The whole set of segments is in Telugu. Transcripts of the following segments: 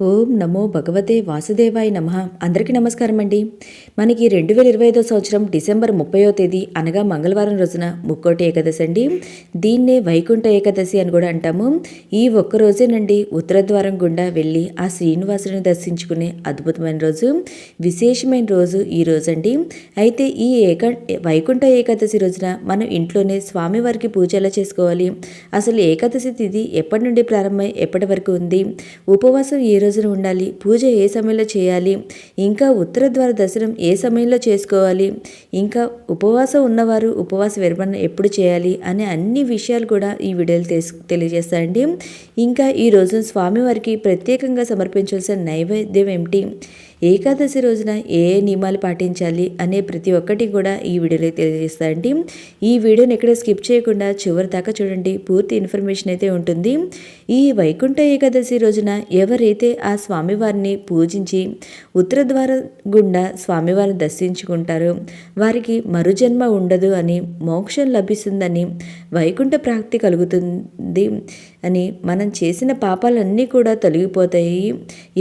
ఓం నమో భగవతే వాసుదేవాయ నమః. అందరికీ నమస్కారం అండి. మనకి 2025 సంవత్సరం డిసెంబర్ 30వ తేదీ అనగా మంగళవారం రోజున ముక్కోటి ఏకాదశి అండి. దీన్నే వైకుంఠ ఏకాదశి అని కూడా అంటాము. ఈ ఒక్క రోజేనండి ఉత్తర ద్వారం గుండా వెళ్ళి ఆ శ్రీనివాసుని దర్శించుకునే అద్భుతమైన రోజు, విశేషమైన రోజు ఈ రోజండి. అయితే ఈ వైకుంఠ ఏకాదశి రోజున మనం ఇంట్లోనే స్వామివారికి పూజ ఎలా చేసుకోవాలి, అసలు ఏకాదశి తిథి ఎప్పటి నుండి ప్రారంభమై ఎప్పటి వరకు ఉంది, ఉపవాసం ఏ రోజున ఉండాలి, పూజ ఏ సమయంలో చేయాలి, ఇంకా ఉత్తర ద్వార దర్శనం ఏ సమయంలో చేసుకోవాలి, ఇంకా ఉపవాసం ఉన్నవారు ఉపవాస విరమణ ఎప్పుడు చేయాలి అనే అన్ని విషయాలు కూడా ఈ వీడియోలో తెలియజేస్తాయండి. ఇంకా ఈ రోజు స్వామివారికి ప్రత్యేకంగా సమర్పించాల్సిన నైవేద్యం ఏమిటి, ఏకాదశి రోజున ఏ నియమాలు పాటించాలి అనే ప్రతి ఒక్కటి కూడా ఈ వీడియోలో తెలియజేస్తాయండి. ఈ వీడియోని ఎక్కడ స్కిప్ చేయకుండా చివరి దాకా చూడండి, పూర్తి ఇన్ఫర్మేషన్ అయితే ఉంటుంది. ఈ వైకుంఠ ఏకాదశి రోజున ఎవరైతే ఆ స్వామివారిని పూజించి ఉత్తర ద్వారం గుండా స్వామివారిని దర్శించుకుంటారో వారికి మరుజన్మ ఉండదు అని, మోక్షం లభిస్తుందని, వైకుంఠ ప్రాప్తి కలుగుతుంది అని, మనం చేసిన పాపాలన్నీ కూడా తొలగిపోతాయి,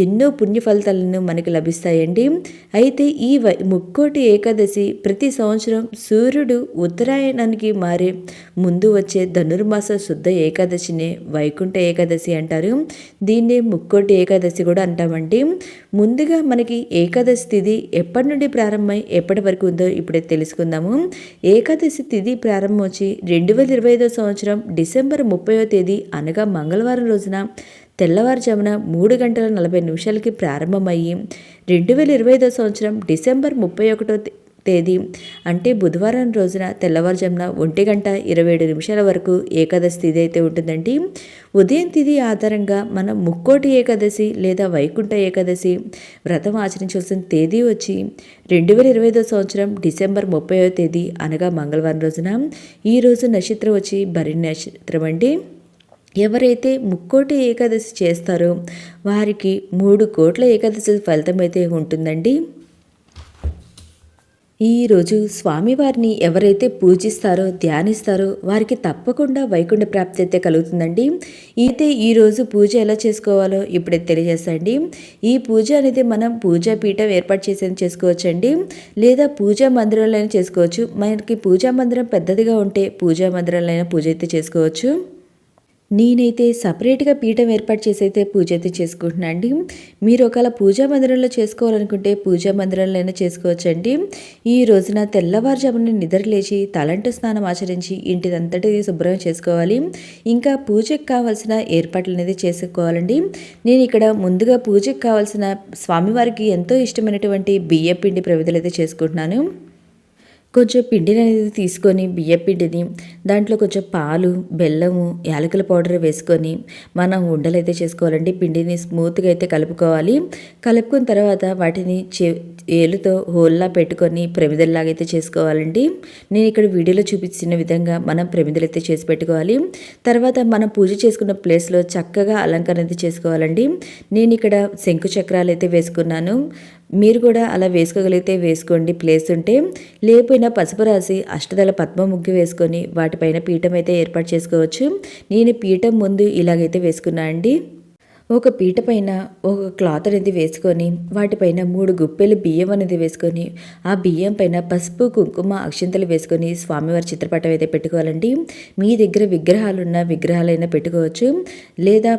ఎన్నో పుణ్య ఫలితాలను మనకి లభిస్తాయండి. అయితే ఈ ముక్కోటి ఏకాదశి ప్రతి సంవత్సరం సూర్యుడు ఉత్తరాయణానికి మారే ముందు వచ్చే ధనుర్మాస శుద్ధ ఏకాదశినే వైకుంఠ ఏకాదశి అంటారు. దీన్నే ముక్కోటి ఏకాదశి కూడా అంటామండి. ముందుగా మనకి ఏకాదశి తిథి ఎప్పటి నుండి ప్రారంభమై ఎప్పటి వరకు ఉందో ఇప్పుడే తెలుసుకుందాము. ఏకాదశి తిథి ప్రారంభం వచ్చి 2025 సంవత్సరం డిసెంబర్ 30వ తేదీ అనగా మంగళవారం రోజున తెల్లవారుజామున 3:40 ప్రారంభమయ్యి 2025 సంవత్సరం డిసెంబర్ 31వ తేదీ అంటే బుధవారం రోజున తెల్లవారుజామున 1:27 వరకు ఏకాదశి తిథి అయితే ఉంటుందండి. ఉదయం తిథి ఆధారంగా మనం ముక్కోటి ఏకాదశి లేదా వైకుంఠ ఏకాదశి వ్రతం ఆచరించాల్సిన తేదీ వచ్చి 2025 సంవత్సరం డిసెంబర్ 30వ తేదీ అనగా మంగళవారం రోజున. ఈ రోజు నక్షత్రం వచ్చి భరణి నక్షత్రం అండి. ఎవరైతే ముక్కోటి ఏకాదశి చేస్తారో వారికి 3 కోట్ల ఏకాదశి ఫలితం అయితే ఉంటుందండి. ఈరోజు స్వామివారిని ఎవరైతే పూజిస్తారో ధ్యానిస్తారో వారికి తప్పకుండా వైకుంఠ ప్రాప్తి అయితే కలుగుతుందండి. అయితే ఈరోజు పూజ ఎలా చేసుకోవాలో ఇప్పుడే తెలియజేస్తాండి. ఈ పూజ అనేది మనం పూజా పీఠం ఏర్పాటు చేసేది చేసుకోవచ్చండి, లేదా పూజా మందిరంలో చేసుకోవచ్చు. మనకి పూజా మందిరం పెద్దదిగా ఉంటే పూజా మందిరంలో పూజ అయితే చేసుకోవచ్చు. నేనైతే సపరేట్గా పీఠం ఏర్పాటు చేసి అయితే పూజ అయితే చేసుకుంటున్నాను అండి. మీరు ఒకవేళ పూజా మందిరంలో చేసుకోవాలనుకుంటే పూజా మందిరంలో చేసుకోవచ్చండి. ఈ రోజున తెల్లవారుజామున నిద్రలేచి తలంటు స్నానం ఆచరించి ఇంటిదంతటి శుభ్రం చేసుకోవాలి. ఇంకా పూజకు కావాల్సిన ఏర్పాట్లు అనేది చేసుకోవాలండి. నేను ఇక్కడ ముందుగా పూజకు కావాల్సిన స్వామివారికి ఎంతో ఇష్టమైనటువంటి బియ్య పిండి ప్రవిధులు అయితే చేసుకుంటున్నాను. కొంచెం పిండిని అనేది తీసుకొని బియ్యపిండిని దాంట్లో కొంచెం పాలు, బెల్లము, యాలకుల పౌడర్ వేసుకొని మనం ఉండలు అయితే చేసుకోవాలండి. పిండిని స్మూత్గా అయితే కలుపుకోవాలి. కలుపుకున్న తర్వాత వాటిని ఏలుతో హోల్లా పెట్టుకొని ప్రమిదల్లాగా అయితే చేసుకోవాలండి. నేను ఇక్కడ వీడియోలో చూపించిన విధంగా మనం ప్రమిదలు అయితే చేసి పెట్టుకోవాలి. తర్వాత మనం పూజ చేసుకున్న ప్లేస్లో చక్కగా అలంకరణ అయితే చేసుకోవాలండి. నేను ఇక్కడ శంకు చక్రాలు అయితే వేసుకున్నాను. మీరు కూడా అలా వేసుకోగలిగితే వేసుకోండి ప్లేస్ ఉంటే. లేకపోయినా పసుపు రాసి అష్టదళ పద్మ ముగ్గు వేసుకొని వాటిపైన పీఠం అయితే ఏర్పాటు చేసుకోవచ్చు. నేను పీఠం ముందు ఇలాగైతే వేసుకున్నా అండి. ఒక పీట పైన ఒక క్లాత్ అనేది వేసుకొని వాటిపైన 3 గుప్పెలు బియ్యం అనేది వేసుకొని ఆ బియ్యం పైన పసుపు, కుంకుమ, అక్షింతలు వేసుకొని స్వామివారి చిత్రపటం అయితే పెట్టుకోవాలండి. మీ దగ్గర విగ్రహాలైనా పెట్టుకోవచ్చు, లేదా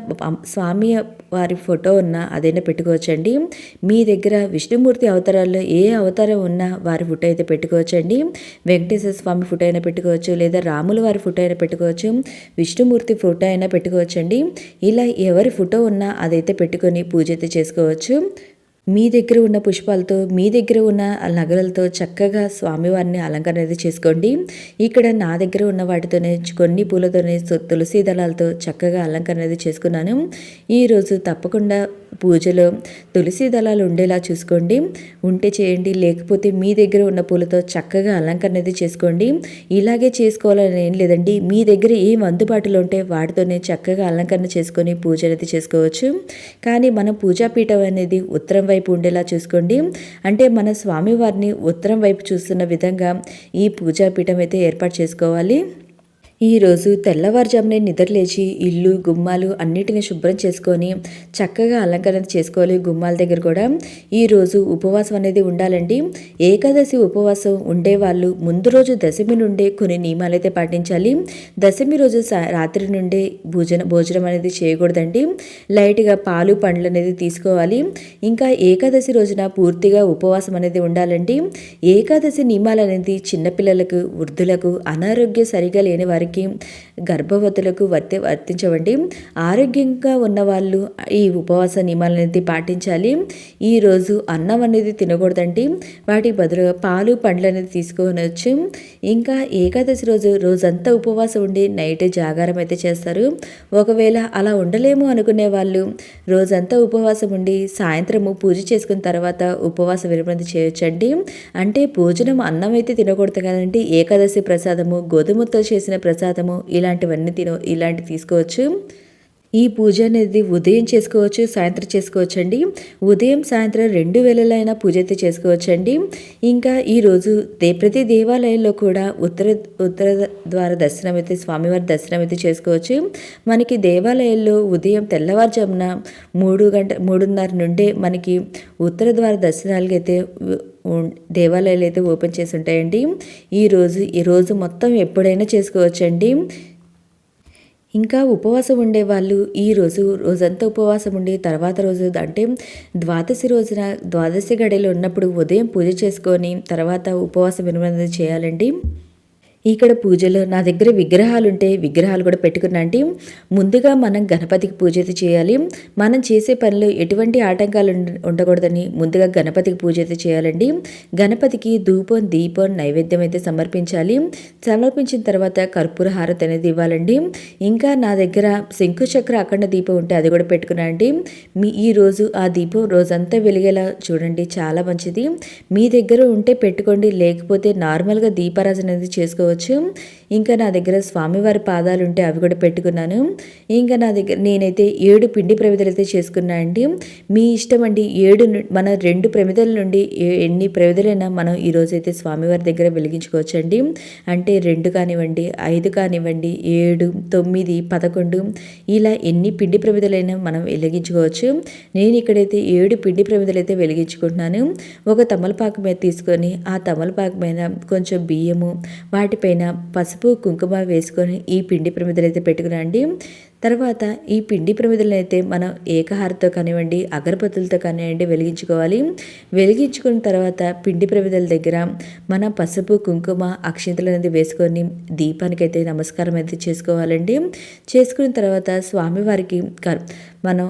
స్వామి వారి ఫోటో ఉన్నా అదైనా పెట్టుకోవచ్చండి. మీ దగ్గర విష్ణుమూర్తి అవతారాల్లో ఏ అవతారం ఉన్నా వారి ఫోటో అయితే పెట్టుకోవచ్చండి. వెంకటేశ్వర స్వామి ఫోటో అయినా పెట్టుకోవచ్చు, లేదా రాముల వారి ఫోటో అయినా పెట్టుకోవచ్చు, విష్ణుమూర్తి ఫోటో అయినా పెట్టుకోవచ్చండి. ఇలా ఎవరి ఫోటో ఉన్నా అదైతే పెట్టుకొని పూజ అయితే చేసుకోవచ్చు. మీ దగ్గర ఉన్న పుష్పాలతో, మీ దగ్గర ఉన్న నగలతో చక్కగా స్వామివారిని అలంకరణ అయితే చేసుకోండి. ఇక్కడ నా దగ్గర ఉన్న వాటితోనే కొన్ని పూలతోనే తులసి దళాలతో చక్కగా అలంకరణ అయితే చేసుకున్నాను. ఈరోజు తప్పకుండా పూజలో తులసి దళాలు ఉండేలా చూసుకోండి. ఉంటే చేయండి, లేకపోతే మీ దగ్గర ఉన్న పూలతో చక్కగా అలంకరణ అయితే చేసుకోండి. ఇలాగే చేసుకోవాలని ఏం లేదండి. మీ దగ్గర ఏం అందుబాటులో ఉంటే వాటితోనే చక్కగా అలంకరణ చేసుకొని పూజ అయితే చేసుకోవచ్చు. కానీ మనం పూజాపీఠం అనేది ఉత్తరం వైపు ఉండేలా చూసుకోండి. అంటే మన స్వామివారిని ఉత్తరం వైపు చూస్తున్న విధంగా ఈ పూజాపీఠం అయితే ఏర్పాటు చేసుకోవాలి. ఈరోజు తెల్లవారుజామునే నిద్రలేచి ఇల్లు గుమ్మాలు అన్నిటిని శుభ్రం చేసుకొని చక్కగా అలంకరణ చేసుకోవాలి. గుమ్మాల దగ్గర కూడా ఈరోజు ఉపవాసం అనేది ఉండాలండి. ఏకాదశి ఉపవాసం ఉండేవాళ్ళు ముందు రోజు దశమి నుండే కొన్ని నియమాలు అయితే పాటించాలి. దశమి రోజు రాత్రి నుండే భోజనం అనేది చేయకూడదండి. లైట్గా పాలు పండ్లు అనేది తీసుకోవాలి. ఇంకా ఏకాదశి రోజున పూర్తిగా ఉపవాసం అనేది ఉండాలండి. ఏకాదశి నియమాలు అనేది చిన్నపిల్లలకు, వృద్ధులకు, అనారోగ్యం సరిగా లేని వారికి, గర్భవతులకు వర్తించవండి. ఆరోగ్యంగా ఉన్నవాళ్ళు ఈ ఉపవాస నియమాలు అనేది పాటించాలి. ఈరోజు అన్నం అనేది తినకూడదండి. వాటి బదులుగా పాలు పండ్లు అనేది తీసుకోవచ్చు. ఇంకా ఏకాదశి రోజంతా ఉపవాసం ఉండి నైట్ జాగారం అయితే చేస్తారు. ఒకవేళ అలా ఉండలేము అనుకునే వాళ్ళు రోజంతా ఉపవాసం ఉండి సాయంత్రము పూజ చేసుకున్న తర్వాత ఉపవాస విరమణ చేయొచ్చండి. అంటే భోజనం అన్నం అయితే తినకూడదు కదండి. ఏకాదశి ప్రసాదము, గోధుమతో చేసిన ప్రసాదము ఇలాంటి తీసుకోవచ్చు. ఈ పూజ అనేది ఉదయం చేసుకోవచ్చు, సాయంత్రం చేసుకోవచ్చు అండి. ఉదయం సాయంత్రం 2 వేళలైనా పూజ అయితే చేసుకోవచ్చండి. ఇంకా ఈరోజు ప్రతి దేవాలయంలో కూడా ఉత్తర ద్వార దర్శనం అయితే, స్వామివారి దర్శనం అయితే చేసుకోవచ్చు. మనకి దేవాలయాల్లో ఉదయం తెల్లవారుజామున 3:30 నుండే మనకి ఉత్తర ద్వార దర్శనాలకి అయితే దేవాలయాలు అయితే ఓపెన్ చేసి ఉంటాయండి. ఈ రోజు మొత్తం ఎప్పుడైనా చేసుకోవచ్చండి. ఇంకా ఉపవాసం ఉండేవాళ్ళు రోజంతా ఉపవాసం ఉండి తర్వాత రోజు అంటే ద్వాదశి గడియలు ఉన్నప్పుడు ఉదయం పూజ చేసుకొని తర్వాత ఉపవాస విరమణ చేయాలండి. ఇక్కడ పూజలో నా దగ్గర విగ్రహాలు కూడా పెట్టుకున్నాండి. ముందుగా మనం గణపతికి పూజ అయితే చేయాలి. మనం చేసే పనిలో ఎటువంటి ఆటంకాలు ఉండకూడదని ముందుగా గణపతికి పూజ అయితే చేయాలండి. గణపతికి ధూపం, దీపం, నైవేద్యం అయితే సమర్పించాలి. సమర్పించిన తర్వాత కర్పూర హారతి అనేది ఇవ్వాలండి. ఇంకా నా దగ్గర శంకుచక్ర అఖండ దీపం ఉంటే అది కూడా పెట్టుకున్నాండి. ఈరోజు ఆ దీపం రోజంతా వెలిగేలా చూడండి, చాలా మంచిది. మీ దగ్గర ఉంటే పెట్టుకోండి, లేకపోతే నార్మల్గా దీపారాజన అనేది చేసుకోవచ్చు. ఇంకా నా దగ్గర స్వామివారి పాదాలు ఉంటే అవి కూడా పెట్టుకున్నాను. ఇంకా నా దగ్గర నేనైతే 7 పిండి ప్రమిదలు అయితే చేసుకున్నా అండి. మీ ఇష్టం అండి. మన 2 ప్రమిదల నుండి ఎన్ని ప్రమిదలైనా మనం ఈరోజైతే స్వామివారి దగ్గర వెలిగించుకోవచ్చు అండి. అంటే 2 కానివ్వండి, 5 కానివ్వండి, 7, 9, 11 ఇలా ఎన్ని పిండి ప్రమిదలైనా మనం వెలిగించుకోవచ్చు. నేను ఇక్కడైతే 7 పిండి ప్రమిదలు అయితే వెలిగించుకుంటున్నాను. ఒక తమలపాకు మీద తీసుకొని ఆ తమలపాకు మీద కొంచెం బియ్యము, వాటిపైన పసుపు కుంకుమ వేసుకొని ఈ పిండి ప్రమిదలు అయితే పెట్టుకునండి. తర్వాత ఈ పిండి ప్రమిదలను అయితే మనం ఏకహారతో కానివ్వండి, అగరబత్తులతో కానివ్వండి వెలిగించుకోవాలి. వెలిగించుకున్న తర్వాత పిండి ప్రమిదల దగ్గర మన పసుపు కుంకుమ అక్షింతలు అనేది వేసుకొని దీపానికైతే నమస్కారం అయితే చేసుకోవాలండి. చేసుకున్న తర్వాత స్వామివారికి మనం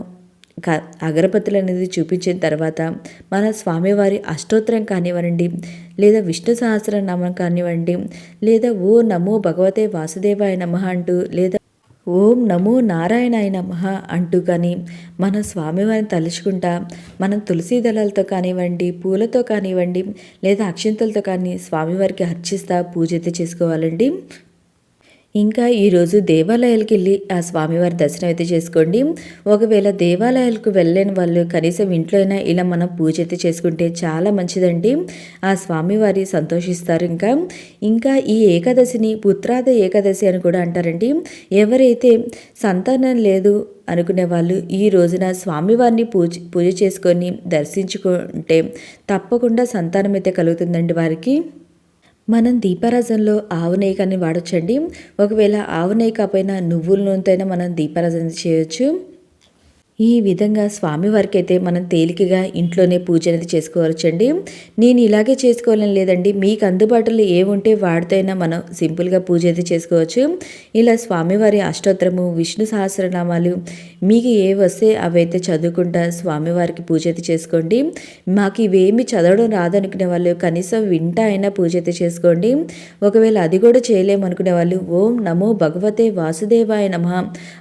అగరబత్తులు అనేది చూపించిన తర్వాత మన స్వామివారి అష్టోత్తరం కానివ్వండి, లేదా విష్ణు సహస్రనామం కానివ్వండి, లేదా ఓ నమో భగవతే వాసుదేవాయ నమః అంటూ, లేదా ఓం నమో నారాయణాయ నమః అంటూ కానీ మన స్వామివారిని తలుచుకుంటా మనం తులసి దళాలతో కానివ్వండి, పూలతో కానివ్వండి, లేదా అక్షింతలతో కానీ స్వామివారికి అర్చిస్తా పూజ అయితే చేసుకోవాలండి. ఇంకా ఈరోజు దేవాలయాలకు వెళ్ళి ఆ స్వామివారి దర్శనం అయితే చేసుకోండి. ఒకవేళ దేవాలయాలకు వెళ్ళలేని వాళ్ళు కనీసం ఇంట్లో అయినా ఇలా మనం పూజ అయితే చేసుకుంటే చాలా మంచిదండి. ఆ స్వామివారి సంతోషిస్తారు. ఇంకా ఈ ఏకాదశిని పుత్రాద ఏకాదశి అని కూడా అంటారండి. ఎవరైతే సంతానం లేదు అనుకునే వాళ్ళు ఈ రోజున స్వామివారిని పూజ చేసుకొని దర్శించుకుంటే తప్పకుండా సంతానం అయితే కలుగుతుందండి వారికి. మనం దీపారాజనలో ఆవు నెయ్యి కానీ వాడొచ్చండి. ఒకవేళ ఆవు నెయ్యి కాకపోయినా నువ్వుల నూనెతో అయినా మనం దీపారాజన చేయొచ్చు. ఈ విధంగా స్వామివారికి అయితే మనం తేలికగా ఇంట్లోనే పూజ అనేది చేసుకోవచ్చండి. నేను ఇలాగే చేసుకోవాలని లేదండి, మీకు అందుబాటులో ఏముంటే వాడితేనా మనం సింపుల్గా పూజ అయితే చేసుకోవచ్చు. ఇలా స్వామివారి అష్టోత్తరము, విష్ణు సహస్రనామాలు మీకు ఏవి వస్తే అవైతే చదువుకుంటా స్వామివారికి పూజ అయితే చేసుకోండి. మాకు ఇవేమి చదవడం రాదనుకునే వాళ్ళు కనీసం వింటా అయినా పూజ అయితే చేసుకోండి. ఒకవేళ అది కూడా చేయలేమనుకునే వాళ్ళు ఓం నమో భగవతే వాసుదేవాయ నమః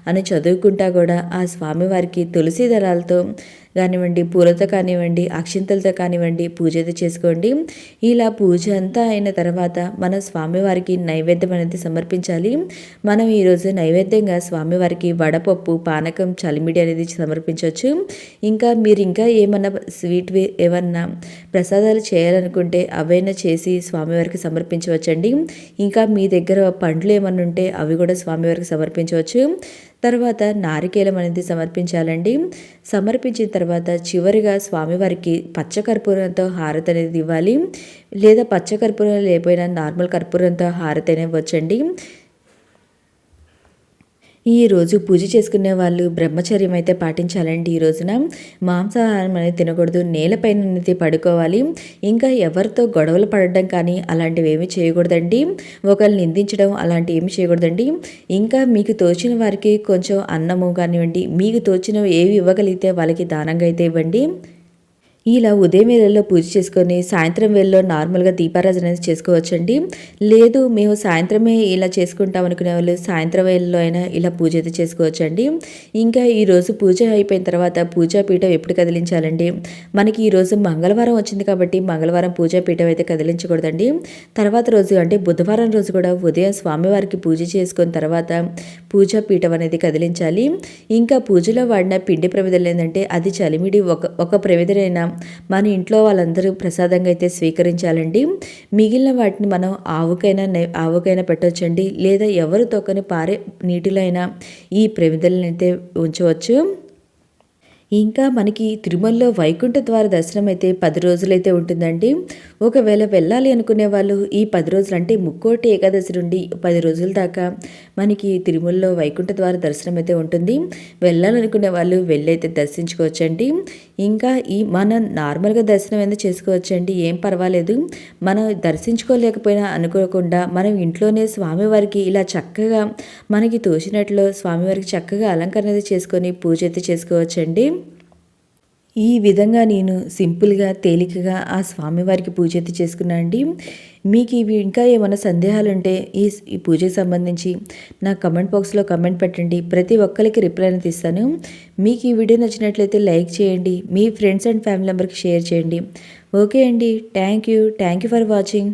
అని చదువుకుంటా కూడా ఆ స్వామివారికి తులసి దళాలతో కానివ్వండి, పూలతో కానివ్వండి, అక్షింతలతో కానివ్వండి పూజ అయితే చేసుకోండి. ఇలా పూజ అంతా అయిన తర్వాత మన స్వామివారికి నైవేద్యం అనేది సమర్పించాలి. మనం ఈరోజు నైవేద్యంగా స్వామివారికి వడపప్పు, పానకం, చలిమిడి అనేది సమర్పించవచ్చు. ఇంకా ఏమన్నా ఏమన్నా ప్రసాదాలు చేయాలనుకుంటే అవైనా చేసి స్వామివారికి సమర్పించవచ్చండి. ఇంకా మీ దగ్గర పండ్లు ఏమన్నా ఉంటే అవి కూడా స్వామివారికి సమర్పించవచ్చు. తర్వాత నారికేలం అనేది సమర్పించాలండి. సమర్పించిన తర్వాత చివరిగా స్వామివారికి పచ్చకర్పూరంతో హారతి అనేది ఇవ్వాలి. లేదా పచ్చకర్పూరం లేకపోయినా నార్మల్ కర్పూరంతో హారతి అనేది ఇవ్వచ్చండి. ఈరోజు పూజ చేసుకునే వాళ్ళు బ్రహ్మచర్యం అయితే పాటించాలండి. ఈ రోజున మాంసాహారం అనేది తినకూడదు, నేలపైన అనేది పడుకోవాలి. ఇంకా ఎవరితో గొడవలు పడడం కానీ అలాంటివి ఏమీ చేయకూడదండి. ఒకరిని నిందించడం అలాంటివి ఏమి చేయకూడదండి. ఇంకా మీకు తోచిన వారికి కొంచెం అన్నము కానివ్వండి, మీకు తోచినవి ఏవి ఇవ్వగలిగితే వాళ్ళకి దానంగా అయితే ఇవ్వండి. ఇలా ఉదయం వేళల్లో పూజ చేసుకొని సాయంత్రం వేళల్లో నార్మల్గా దీపారాధన అనేది చేసుకోవచ్చండి. లేదు మేము సాయంత్రమే ఇలా చేసుకుంటాం అనుకునే వాళ్ళు సాయంత్రం వేళల్లో అయినా ఇలా పూజ అయితే చేసుకోవచ్చండి. ఇంకా ఈరోజు పూజ అయిపోయిన తర్వాత పూజాపీఠం ఎప్పుడు కదిలించాలండి? మనకి ఈరోజు మంగళవారం వచ్చింది కాబట్టి మంగళవారం పూజాపీఠం అయితే కదిలించకూడదండి. తర్వాత రోజు అంటే బుధవారం రోజు కూడా ఉదయం స్వామివారికి పూజ చేసుకున్న తర్వాత పూజాపీఠం అనేది కదిలించాలి. ఇంకా పూజలో వాడిన పిండి ప్రమిదలు ఏంటంటే అది చలిమిడి ఒక ప్రమిదనైనా మన ఇంట్లో వాళ్ళందరూ ప్రసాదంగా అయితే స్వీకరించాలండి. మిగిలిన వాటిని మనం ఆవుకైనా పెట్టవచ్చండి. లేదా ఎవరు తొక్కని పారే నీటిలో అయినా ఈ ప్రమిదలను అయితే ఉంచవచ్చు. ఇంకా మనకి తిరుమలలో వైకుంఠ ద్వార దర్శనం అయితే 10 రోజులైతే ఉంటుందండి. ఒకవేళ వెళ్ళాలి అనుకునే వాళ్ళు ఈ 10 రోజులు అంటే ముక్కోటి ఏకాదశి నుండి 10 రోజుల దాకా మనకి తిరుమలలో వైకుంఠ ద్వార దర్శనం అయితే ఉంటుంది. వెళ్ళాలనుకునే వాళ్ళు వెళ్ళైతే దర్శించుకోవచ్చండి. ఇంకా మనం నార్మల్గా దర్శనం అయితే చేసుకోవచ్చండి, ఏం పర్వాలేదు. మనం దర్శించుకోలేకపోయినా అనుకోకుండా మనం ఇంట్లోనే స్వామివారికి ఇలా చక్కగా మనకి తోచినట్లు స్వామివారికి చక్కగా అలంకరణ చేసుకొని పూజ అయితే చేసుకోవచ్చండి. ఈ విధంగా నేను సింపుల్గా తేలికగా ఆ స్వామివారికి పూజ అయితే చేసుకున్నా అండి. మీకు ఇవి ఇంకా ఏమైనా సందేహాలు ఉంటే ఈ పూజకి సంబంధించి నా కమెంట్ బాక్స్లో కమెంట్ పెట్టండి. ప్రతి ఒక్కరికి రిప్లై అనేది ఇస్తాను. మీకు ఈ వీడియో నచ్చినట్లయితే లైక్ చేయండి, మీ ఫ్రెండ్స్ అండ్ ఫ్యామిలీ మెంబర్కి షేర్ చేయండి. ఓకే అండి, థ్యాంక్ యూ ఫర్ వాచింగ్.